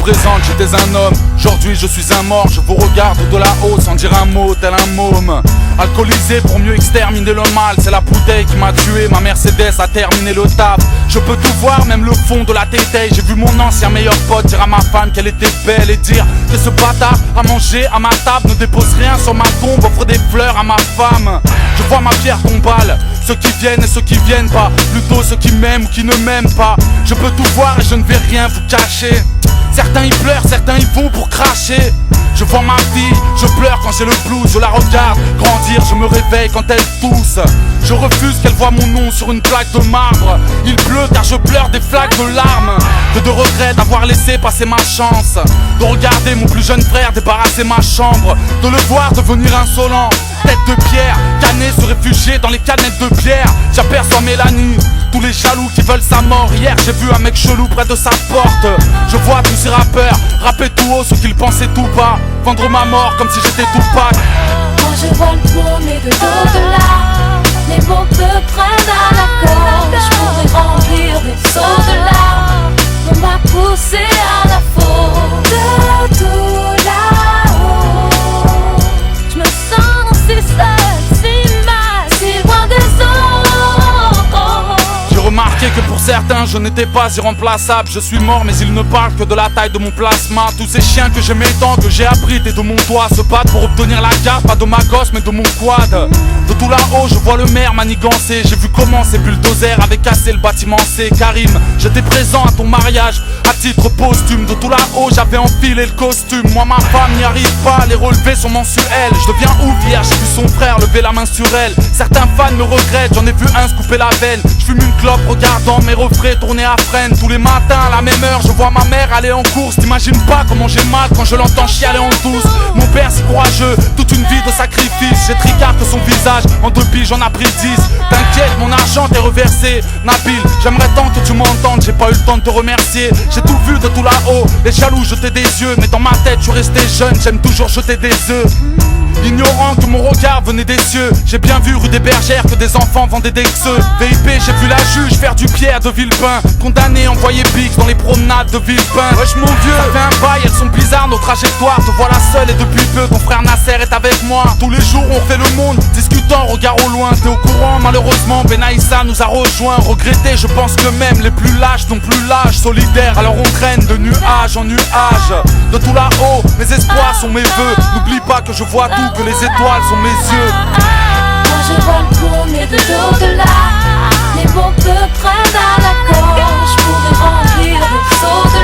présente, j'étais un homme. Aujourd'hui je suis un mort, je vous regarde de là-haut sans dire un mot, tel un môme. Alcoolisé pour mieux exterminer le mal, c'est la bouteille qui m'a tué, ma Mercedes a terminé le taf. Je peux tout voir, même le fond de la tétaille. J'ai vu mon ancien meilleur pote dire à ma femme qu'elle était belle et dire que ce bâtard a mangé à ma table. Ne dépose rien sur ma tombe, offre des fleurs à ma femme. Je vois ma pierre tombale, ceux qui viennent et ceux qui viennent pas, plutôt ceux qui m'aiment ou qui ne m'aiment pas. Je peux tout voir et je ne vais rien vous cacher. Certains y pleurent, certains y vont pour cracher. Je vois ma fille, je pleure quand j'ai le blues. Je la regarde grandir, je me réveille quand elle tousse. Je refuse qu'elle voie mon nom sur une plaque de marbre. Il pleut car je pleure des flaques de larmes. Que de regrets d'avoir laissé passer ma chance. De regarder mon plus jeune frère débarrasser ma chambre. De le voir devenir insolent, tête de pierre, canet se réfugier dans les canettes de bière. J'aperçois Mélanie, tous les jaloux qui veulent sa mort. Hier j'ai vu un mec chelou près de sa porte. Je vois tous ces rappeurs rapper tout haut ce qu'ils pensaient tout bas. Vendre ma mort comme si j'étais Tupac. Quand je vois le monde et de l'au-delà, les mots me prennent à la gorge. Je pourrais remplir des seaux de larmes. On m'a poussé à la faute. De tout là-haut, je me sens si seule, si mal, si loin des autres. J'ai remarqué que pour certains je n'étais pas irremplaçable. Je suis mort mais ils ne parlent que de la taille de mon plasma. Tous ces chiens que j'aimais tant, que j'ai abrités de mon toit, se battent pour obtenir la gaffe, pas de ma gosse mais de mon quad. De tout là-haut je vois le maire manigancer. J'ai vu comment ces bulldozers avaient cassé le bâtiment C. Karim, j'étais présent à ton mariage à titre posthume. De tout là-haut j'avais enfilé le costume. Moi ma femme n'y arrive pas, les relevés sont mensuels. Je deviens ouf, hier j'ai vu son frère lever la main sur elle. Certains fans me regrettent, j'en ai vu un se couper la veine. Je fume une clope regardant mes refrains tourner à freine. Tous les matins à la même heure je vois ma mère aller en course. T'imagines pas comment j'ai mal quand je l'entends chialer en douce. Mon père si courageux, toute une vie de sacrifice. J'ai tricard que son visage, en 2 piges j'en ai pris 10. T'inquiète, mon argent t'est reversé. Nabil, j'aimerais tant que tu m'entendes, j'ai pas eu le temps de te remercier. J'ai tout vu de tout là-haut, les jaloux jetaient des yeux. Mais dans ma tête je suis resté jeune, j'aime toujours jeter des œufs. Ignorant que mon regard venait des cieux. J'ai bien vu rue des Bergères que des enfants vendaient des xeux. VIP, j'ai vu la juge faire du Pierre de Villepin. Condamné, envoyé Bix dans les promenades de Villepin. Wesh mon vieux, ça fait un bail, elles sont bizarres nos trajectoires. Te voilà seul et depuis peu ton frère Nasser est avec moi. Tous les jours on fait le monde, discutant, regard au loin. T'es au courant malheureusement, Benaïssa nous a rejoint. Regretté, je pense que même les plus lâches n'ont plus l'âge. Solidaire, alors on traîne de nuage en nuage. De tout là-haut, mes espoirs sont mes vœux. N'oublie pas que je vois tout, que les étoiles sont mes yeux. Quand je vois le monde et de l'au-delà, les mots me prennent à la gorge. Je pourrais remplir des seaux de